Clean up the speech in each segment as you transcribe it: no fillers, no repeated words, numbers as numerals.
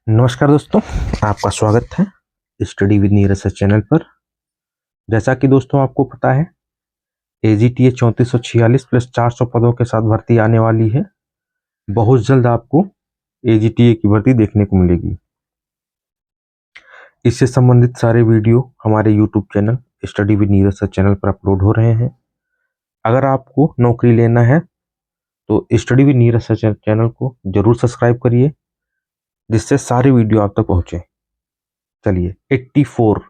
नमस्कार दोस्तों, आपका स्वागत है study with Neeraj sir channel पर। जैसा कि दोस्तों आपको पता है, AGTA 3446 प्लस 400 पदों के साथ भर्ती आने वाली है। बहुत जल्द आपको AGTA की भर्ती देखने को मिलेगी। इससे संबंधित सारे वीडियो हमारे YouTube channel study with Neeraj sir channel पर अपलोड हो रहे हैं। अगर आपको नौकरी लेना है तो study with Neeraj sir channel को जरूर सब्सक्राइब करिए, जिससे सारे वीडियो आप तक पहुंचे। चलिए 84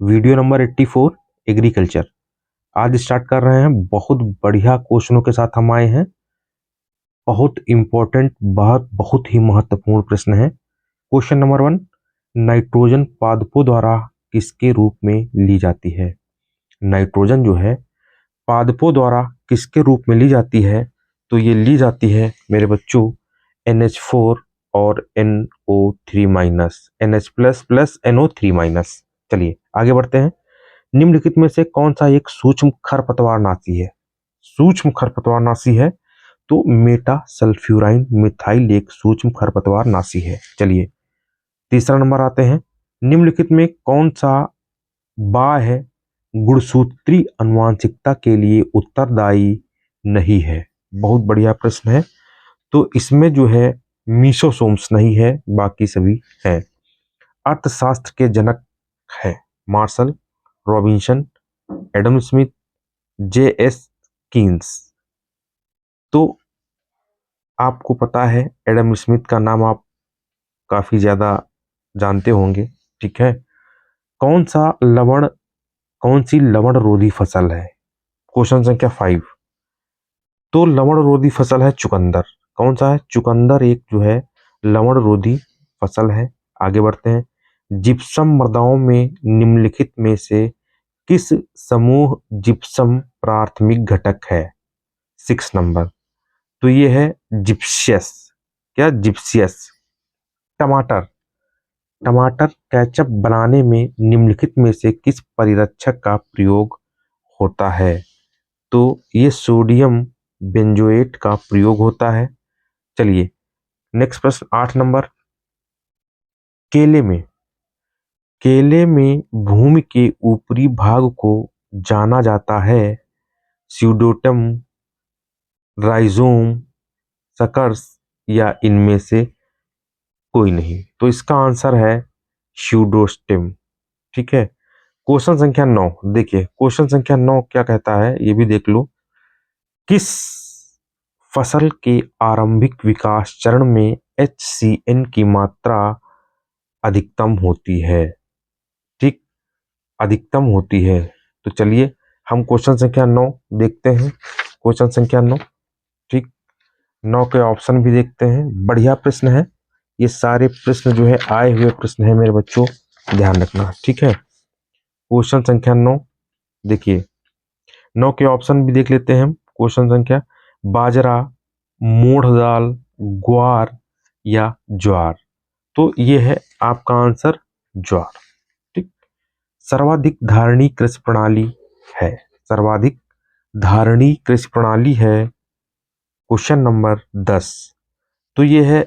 वीडियो नंबर 84 एग्रीकल्चर आज स्टार्ट कर रहे हैं। बहुत बढ़िया क्वेश्चनों के साथ हम आए हैं। बहुत इंपॉर्टेंट, बहुत ही महत्वपूर्ण प्रश्न है। क्वेश्चन नंबर 1, नाइट्रोजन पादपों द्वारा किसके रूप में ली जाती है? नाइट्रोजन जो है पादपों द्वारा किसके रूप में ली जाती है? तो ये ली जाती है मेरे बच्चों NH4 और NO3 minus, NH plus plus NO3 minus. चलिए आगे बढ़ते हैं। निम्नलिखित में से कौन सा एक सूक्ष्म खरपतवारनाशी है? सूक्ष्म खरपतवारनाशी है तो मेटा सल्फ्यूराइन मिथाइल एक सूक्ष्म खरपतवारनाशी है। चलिए तीसरा नंबर आते हैं। निम्नलिखित में कौन सा बाह्य गुणसूत्री आनुवंशिकता के लिए उत्तरदायी नहीं है? बहुत बढ़िया प्रश्न है। तो इसमें जो है मीसोसोम्स नहीं है, बाकी सभी है। अर्थशास्त्र के जनक है Marshall, Robinson, Adam Smith, JS Keynes. तो आपको पता है एडम स्मिथ का नाम आप काफी ज्यादा जानते होंगे, ठीक है। कौन सा लवण कौन सी लवण रोधी फसल है? क्वेश्चन संख्या 5। तो लवण रोधी फसल है चुकंदर। कौन सा है? चुकंदर एक जो है लवण रोधी फसल है। आगे बढ़ते हैं। जिप्सम मृदाओं में निम्नलिखित में से किस समूह जिप्सम प्राथमिक घटक है? 6 नंबर। तो ये है जिप्सियस। क्या? जिप्सियस। टमाटर टमाटर केचप बनाने में निम्नलिखित में से किस परिरक्षक का प्रयोग होता है? तो ये सोडियम बेंजोएट का प्रयोग होता है। चलिए नेक्स्ट प्रश्न 8 नंबर। केले में भूमि के ऊपरी भाग को जाना जाता है स्यूडोटम, राइजोम, सकर्स या इनमें से कोई नहीं? तो इसका आंसर है स्यूडोस्टेम, ठीक है। क्वेश्चन संख्या 9 देखिए। क्वेश्चन संख्या 9 क्या कहता है ये भी देख लो। किस फसल के आरंभिक विकास चरण में HCN की मात्रा अधिकतम होती है? ठीक, अधिकतम होती है। तो चलिए हम क्वेश्चन संख्या 9 देखते हैं। क्वेश्चन संख्या 9, ठीक, 9 के ऑप्शन भी देखते हैं। बढ़िया प्रश्न है। ये सारे प्रश्न जो है आए हुए प्रश्न है मेरे बच्चों, ध्यान रखना, ठीक है। क्वेश्चन संख्या 9 देखिए। 9 के ऑप्शन भी देख लेते हैं हम। क्वेश्चन संख्या बाजरा, मूंग दाल, ग्वार या ज्वार। तो ये है आपका आंसर ज्वार, ठीक। सर्वाधिक धारणी कृषि प्रणाली है, सर्वाधिक धारणी कृषि प्रणाली है क्वेश्चन नंबर 10। तो ये है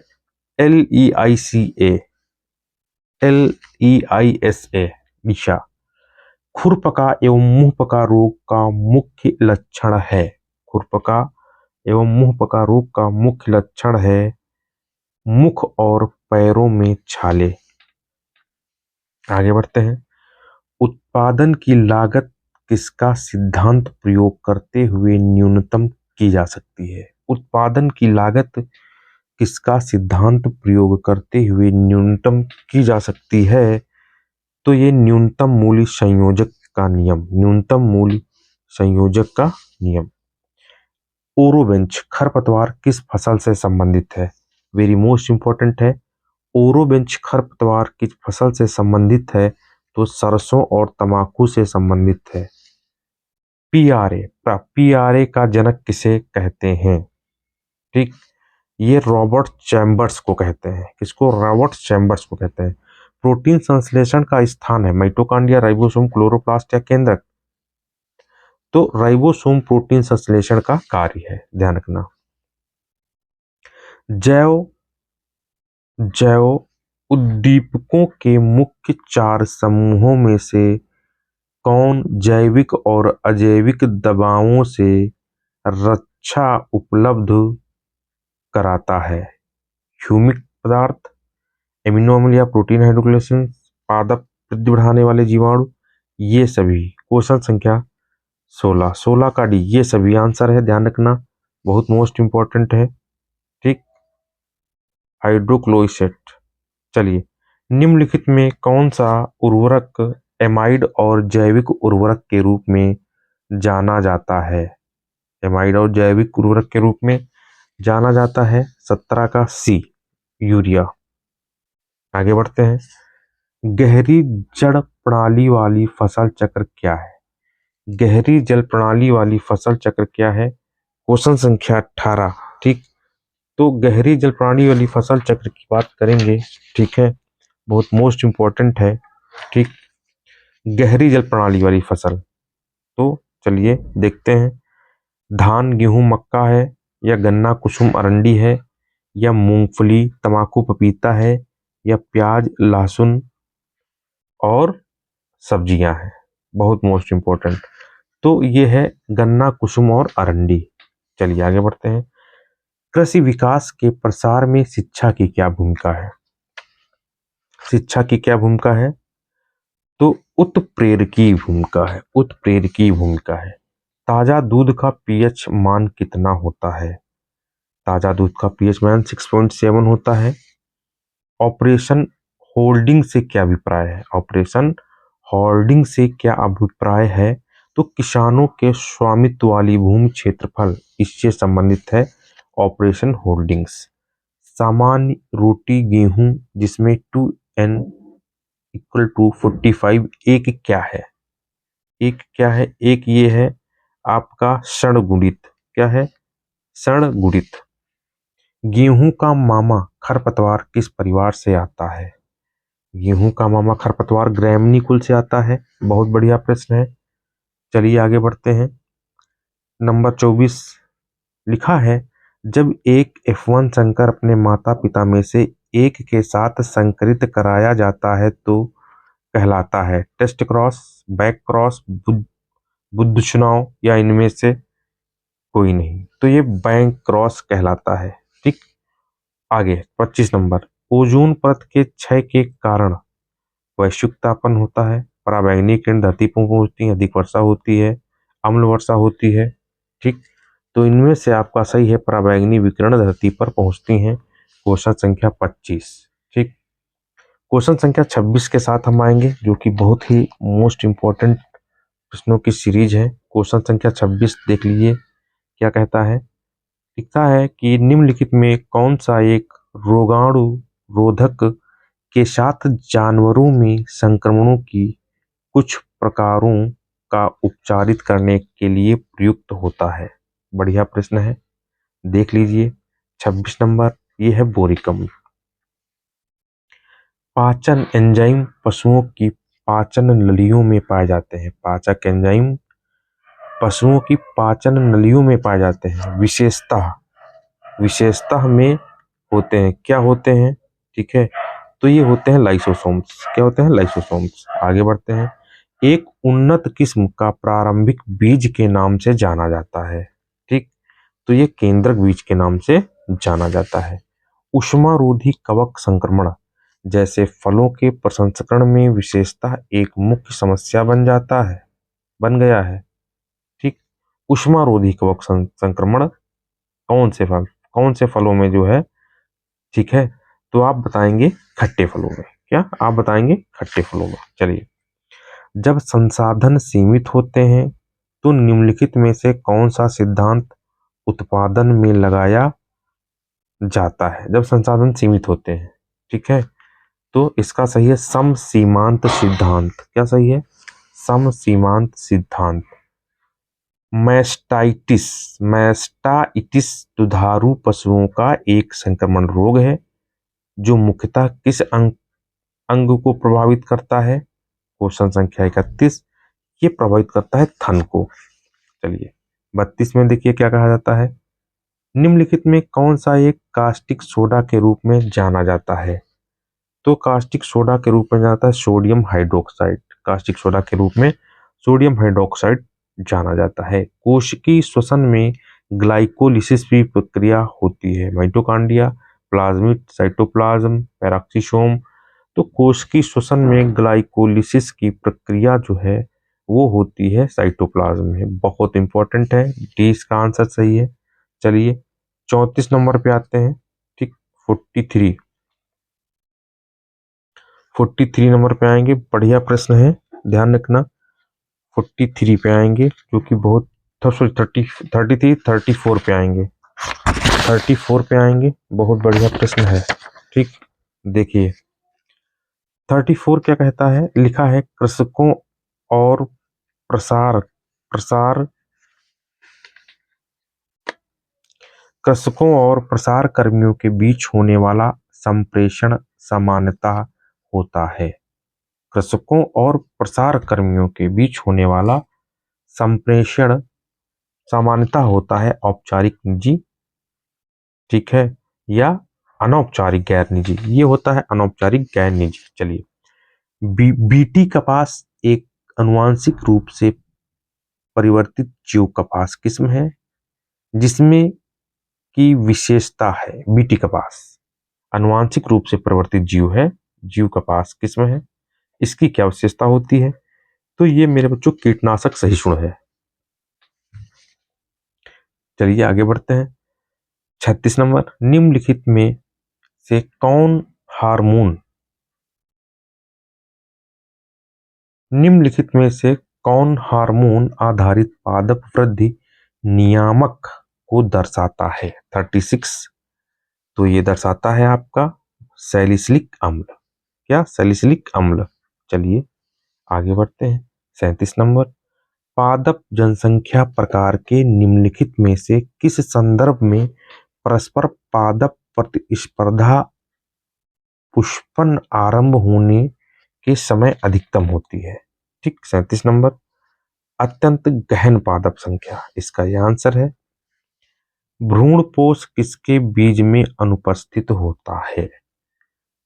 LEISA निशा। खुरपका एवं मुंहपका रोग का मुख्य लक्षण है। खुरपका एवं मुंहपका रोग का मुख्य लक्षण है मुख और पैरों में छाले। आगे बढ़ते हैं। उत्पादन की लागत किसका सिद्धांत प्रयोग करते हुए न्यूनतम की जा सकती है? उत्पादन की लागत किसका सिद्धांत प्रयोग करते हुए न्यूनतम की जा सकती है? तो ये न्यूनतम मूल्य संयोजक का नियम, न्यूनतम मूल्य संयोजक का नियम। ओरोबेंच खरपतवार किस फसल से संबंधित है? वेरी मोस्ट इंपॉर्टेंट है। ओरोबेंच खरपतवार किस फसल से संबंधित है? तो सरसों और तंबाकू से संबंधित है। PRA का जनक किसे कहते हैं? ठीक, ये रॉबर्ट चैम्बर्स को कहते हैं। किसको? रॉबर्ट चैम्बर्स को कहते हैं। प्रोटीन संश्लेषण का स्थान है माइटोकॉन्ड्रिया, राइबोसोम, क्लोरोप्लास्ट या केंद्रक? तो राइबोसोम प्रोटीन संश्लेषण का कार्य है, ध्यान रखना। जैव उद्दीपकों के मुख्य 4 समूहों में से कौन जैविक और अजैविक दबावों से रक्षा उपलब्ध कराता है? ह्यूमिक पदार्थ, एमिनो अम्ल या प्रोटीन हाइड्रोलाइजेशन, पादप वृद्धि बढ़ाने वाले जीवाणु, ये सभी। क्वेश्चन संख्या 16, 16 का डी, ये सभी आंसर है, ध्यान रखना, बहुत मोस्ट इंपॉर्टेंट है। ठीक, हाइड्रोक्लोइसेट। चलिए, निम्नलिखित में कौन सा उर्वरक एमाइड और जैविक उर्वरक के रूप में जाना जाता है? एमाइड और जैविक उर्वरक के रूप में जाना जाता है 17 का सी, यूरिया। आगे बढ़ते हैं। गहरी जड़ प्रणाली वाली फसल चक्र क्या है? गहरी जल प्रणाली वाली फसल चक्र क्या है? क्वेश्चन संख्या 18। ठीक, तो गहरी जल प्रणाली वाली फसल चक्र की बात करेंगे। ठीक है, बहुत मोस्ट इंपॉर्टेंट है। ठीक, गहरी जल प्रणाली वाली फसल, तो चलिए देखते हैं। धान, गेहूं, मक्का है, या गन्ना, कुसुम, अरंडी है, या मूंगफली, तंबाकू, पपीता है, या प्याज, लहसुन और सब्जियां हैं। बहुत मोस्ट इंपॉर्टेंट, तो ये है गन्ना, कुसुम और अरंडी। चलिए आगे बढ़ते हैं। कृषि विकास के प्रसार में शिक्षा की क्या भूमिका है? शिक्षा की क्या भूमिका है? तो उत्प्रेरकी भूमिका है, उत्प्रेरकी भूमिका है। ताजा दूध का पीएच मान कितना होता है? ताजा दूध का पीएच मान 6.7 होता है। ऑपरेशन होल्डिंग से क्या अभिप्राय है? ऑपरेशन होल्डिंग से क्या अभिप्राय है? तो किसानों के स्वामित्व वाली भूमि क्षेत्रफल, इससे संबंधित है ऑपरेशन होल्डिंग्स। सामान्य रोटी गेहूं जिसमें 2n इक्वल टू 45, एक क्या है? एक क्या है? एक ये है आपका षणगुणित। क्या है? षणगुणित। गेहूं का मामा खरपतवार किस परिवार से आता है? गेहूं का मामा खरपतवार ग्रैमनी कुल से आता है। बहुत बढ़िया प्रश्न है। चलिए आगे बढ़ते हैं। नंबर 24 लिखा है, जब एक F1 संकर अपने माता पिता में से एक के साथ संकरित कराया जाता है तो कहलाता है टेस्ट क्रॉस, बैक क्रॉस, बुद्ध चुनाव, या इनमें से कोई नहीं? तो ये बैंक क्रॉस कहलाता है। ठीक, आगे 25 नंबर, ओजोन परत के क्षय के कारण वैश्विक तापन होता है, पराबैंगनी किरण धरती पर पहुंचती है, अधिक वर्षा होती है, अम्ल वर्षा होती है। ठीक, तो इनमें से आपका सही है पराबैंगनी विकिरण धरती पर पहुंचती हैं। क्वेश्चन संख्या 25। ठीक, क्वेश्चन संख्या 26 के साथ हम आएंगे, जो कि बहुत ही मोस्ट इंपॉर्टेंट प्रश्नों की सीरीज है। क्वेश्चन संख्या 26 देख लीजिए क्या कहता है। लिखता है कि निम्नलिखित में कौन सा एक रोगाणु रोधक के साथ जानवरों में संक्रमणों की कुछ प्रकारों का उपचारित करने के लिए प्रयुक्त होता है? बढ़िया प्रश्न है, देख लीजिए। 26 नंबर, ये है बोरिकम। पाचन एंजाइम पशुओं की पाचन नलियों में पाए जाते हैं। पाचक एंजाइम पशुओं की पाचन नलियों में पाए जाते हैं। विशेषतः विशेषतः में होते हैं, क्या होते हैं? ठीक है, तो ये होते हैं लाइसोसोम्स। क्या होते हैं? लाइसोसोम्स। आगे बढ़ते हैं। एक उन्नत किस्म का प्रारंभिक बीज के नाम से जाना जाता है। ठीक, तो ये केंद्रक बीज के नाम से जाना जाता है। ऊष्मारोधी कवक संक्रमण जैसे फलों के प्रसंस्करण में विशेषतः एक मुख्य समस्या बन गया है। ठीक, ऊष्मारोधी कवक संक्रमण कौन से फलों में जो है? ठीक है, तो आप बताएंगे खट्टे फलों में। क्या आप बताएंगे? खट्टे फलों में। चलिए, जब संसाधन सीमित होते हैं तो निम्नलिखित में से कौन सा सिद्धांत उत्पादन में लगाया जाता है? जब संसाधन सीमित होते हैं, ठीक है, तो इसका सही है सम सीमांत सिद्धांत। क्या सही है? सम सीमांत सिद्धांत। मैस्टाइटिस दुधारू पशुओं का एक संक्रमण रोग है जो मुख्यतः किस अंग को प्रभावित करता है? क्वेश्चन संख्या 31, ये प्रभावित करता है थन को। चलिए 32 में देखिए क्या कहा जाता है। निम्नलिखित में कौन सा एक कास्टिक सोडा के रूप में जाना जाता है? तो कास्टिक सोडा के रूप में जाता है सोडियम हाइड्रोक्साइड, कास्टिक सोडा के रूप में सोडियम हाइड्रोक्साइड जाना जाता है। कोशिकीय श्वसन में ग्लाइकोलिसिस की प्रक्रिया होती है, माइटोकॉन्ड्रिया, प्लाज्मिड, साइटोप्लाज्म, पैराक्सीसोम। तो कोशिकीय श्वसन में ग्लाइकोलिसिस की प्रक्रिया जो है वो होती है साइटोप्लाज्म में। बहुत इंपॉर्टेंट है, डी इसका आंसर सही है। चलिए 34 नंबर पे आते हैं। ठीक, 43 नंबर पे आएंगे। बढ़िया प्रश्न है, ध्यान रखना। 43 पे आएंगे जो कि बहुत, सॉरी 33, 34 पे आएंगे। 34 पे आएंगे, बहुत बढ़िया प्रश्न है। ठीक, देखिए 34 क्या कहता है, लिखा है कृषकों और प्रसार प्रसार कृषकों और प्रसार कर्मियों के बीच होने वाला संप्रेषण समानता होता है। कृषकों और प्रसार कर्मियों के बीच होने वाला संप्रेषण समानता होता है औपचारिक निजी, ठीक है, या अनौपचारिक गैर निजी। ये होता है अनौपचारिक गैर निजी। चलिए बीटी कपास एक अनुवांशिक रूप से परिवर्तित जीव कपास किस्म है जिसमें की विशेषता है, बीटी कपास अनुवांशिक रूप से परिवर्तित जीव है, जीव कपास किस्म है। इसकी क्या विशेषता होती है, तो ये मेरे बच्चों कीटनाशक सहिष्णु है। चलिए आगे बढ़ते हैं। 36 नंबर, निम्नलिखित में से कौन हार्मोन निम्नलिखित में से कौन हार्मोन आधारित पादप वृद्धि नियामक को दर्शाता है। 36, तो ये दर्शाता है आपका सैलिसिलिक अम्ल। क्या, सैलिसिलिक अम्ल। चलिए आगे बढ़ते हैं। 37 नंबर, पादप जनसंख्या प्रकार के निम्नलिखित में से किस संदर्भ में परस्पर पादप प्रतिस्पर्धा पुष्पन आरंभ होने के समय अधिकतम होती है। ठीक, 37 नंबर, अत्यंत गहन पादप संख्या, इसका यह आंसर है। भ्रूणपोष किसके बीज में अनुपस्थित होता है,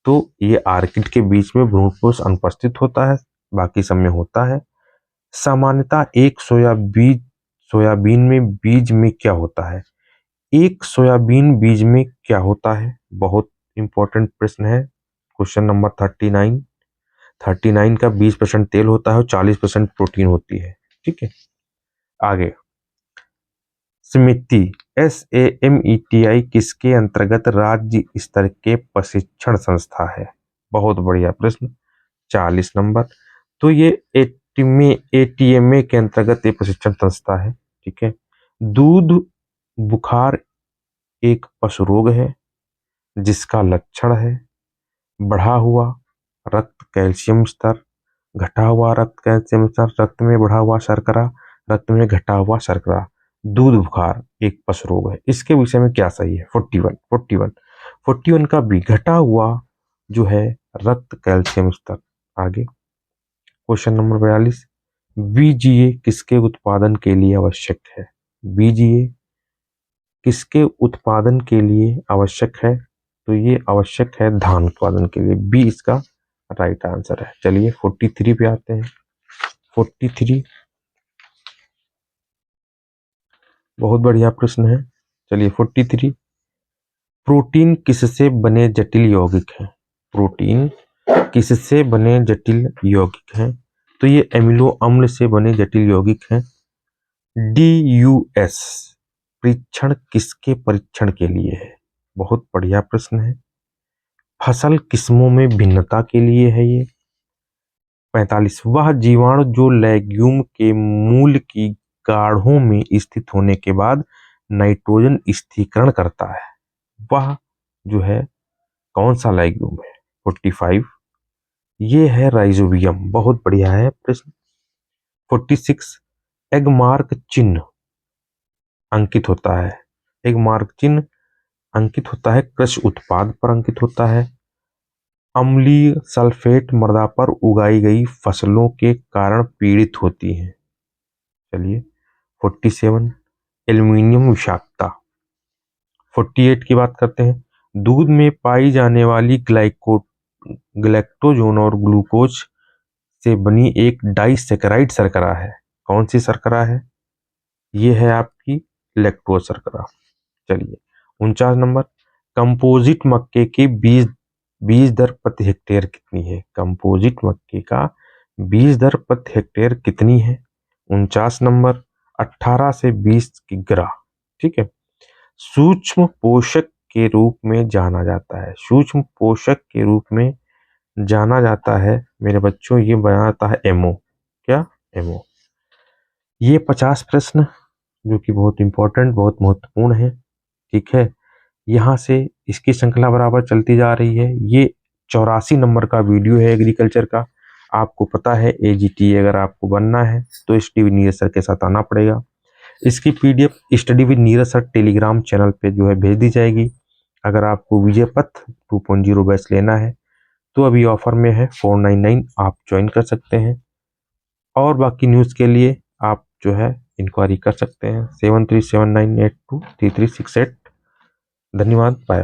तो ये आर्किड के बीज में भ्रूणपोष अनुपस्थित होता है, बाकी सब में होता है। सामान्यतः एक सोयाबीन में बीज में क्या होता है, एक सोयाबीन बीज में क्या होता है, बहुत इंपॉर्टेंट प्रश्न है। क्वेश्चन नंबर 39 का 20% तेल होता है और 40% प्रोटीन होती है। ठीक है, आगे समिति SAMETI किसके अंतर्गत राज्य स्तर के प्रशिक्षण संस्था है, बहुत बढ़िया प्रश्न। 40 नंबर, तो ये ATMA के अंतर्गत एक प्रशिक्षण संस्था है। ठीक है, दूध बुखार एक पशु रोग है जिसका लक्षण है बढ़ा हुआ रक्त कैल्शियम स्तर, घटा हुआ रक्त कैल्शियम स्तर, रक्त में बढ़ा हुआ शर्करा, रक्त में घटा हुआ शर्करा। दूध बुखार एक पशु रोग है, इसके विषय में क्या सही है। 41 का भी घटा हुआ जो है रक्त कैल्शियम स्तर। आगे क्वेश्चन नंबर 42, बीजीए किसके उत्पादन के लिए आवश्यक है, बीजीए किसके उत्पादन के लिए आवश्यक है, तो ये आवश्यक है धान उत्पादन के लिए, बी इसका राइट आंसर है। चलिए 43 पे आते हैं। 43 बहुत बढ़िया प्रश्न है। चलिए 43, प्रोटीन किससे बने जटिल यौगिक हैं, प्रोटीन किससे बने जटिल यौगिक हैं, तो ये एमिनो अम्ल से बने जटिल यौगिक हैं। DUS परीक्षण किसके परीक्षण के लिए है, बहुत बढ़िया प्रश्न है। फसल किस्मों में भिन्नता के लिए है ये। 45, वह जीवाणु जो लेग्यूम के मूल की गाढ़ों में स्थित होने के बाद नाइट्रोजन स्थिरीकरण करता है, वह जो है कौन सा लेग्यूम है। 45, ये है राइजोबियम, बहुत बढ़िया है प्रश्न। 46, एग मार्क चिन्ह अंकित होता है, एग मार्क चिन्ह अंकित होता है कृषि उत्पाद पर अंकित होता है। अम्लीय सल्फेट मृदा पर उगाई गई फसलों के कारण पीड़ित होती हैं। चलिए 47, एल्युमिनियम विषाक्तता। 48 की बात करते हैं, दूध में पाई जाने वाली ग्लैक्टोजोन और ग्लूकोज से बनी एक डाइसैकेराइड शर्करा है। कौन सी शर्करा है? ये है आपकी लैक्टोज शर्करा। चलिए 49 नंबर, कंपोजिट मक्के के बीज दर प्रति हेक्टेयर कितनी है? कंपोजिट मक्के का बीज दर प्रति हेक्टेयर कितनी है? 49 नंबर, 18 से 20 किग्रा। ठीक है। सूक्ष्म पोषक के रूप में जाना जाता है, सूक्ष्म पोषक के रूप में जाना जाता है मेरे बच्चों, ये बनाता है एमओ। क्या? एमओ। ये 50 प्रश्न जो कि बहुत इंपॉर्टेंट, बहुत महत्वपूर्ण है। ठीक है। यहाँ से इसकी श्रृंखला बराबर चलती जा रही है। ये 84 नंबर का वीडियो है एग्रीकल्चर का। आपको पता है एजीटी अगर आपको बनना है तो स्टडी विद नीरज सर के साथ आना पड़ेगा। इसकी PDF study with Neeraj sir Telegram channel पे जो है भेज दी जाएगी। अगर आपको विजय पथ 2.0 बैच लेना है तो अभी ऑफर में है 499, आप ज्वाइन कर सकते हैं। और बाकी न्यूज़ के लिए आप जो है इंक्वायरी कर सकते हैं 7379823368। धन्यवाद। बाय।